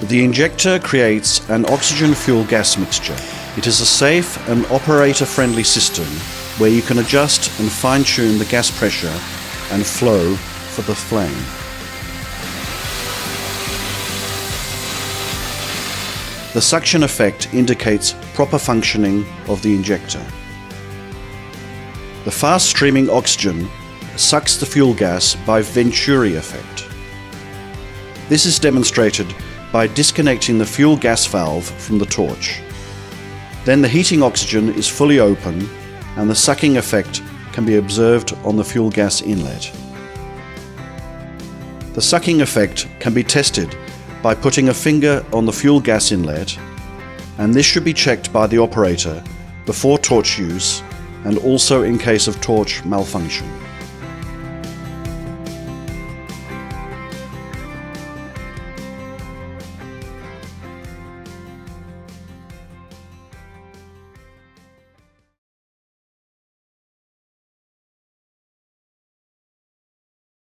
The injector creates an oxygen-fuel gas mixture. It is a safe and operator-friendly system where you can adjust and fine-tune the gas pressure and flow for the flame. The suction effect indicates proper functioning of the injector. The fast-streaming oxygen sucks the fuel gas by Venturi effect. This is demonstrated by disconnecting the fuel gas valve from the torch. Then the heating oxygen is fully open and the sucking effect can be observed on the fuel gas inlet. The sucking effect can be tested by putting a finger on the fuel gas inlet, and this should be checked by the operator before torch use and also in case of torch malfunction.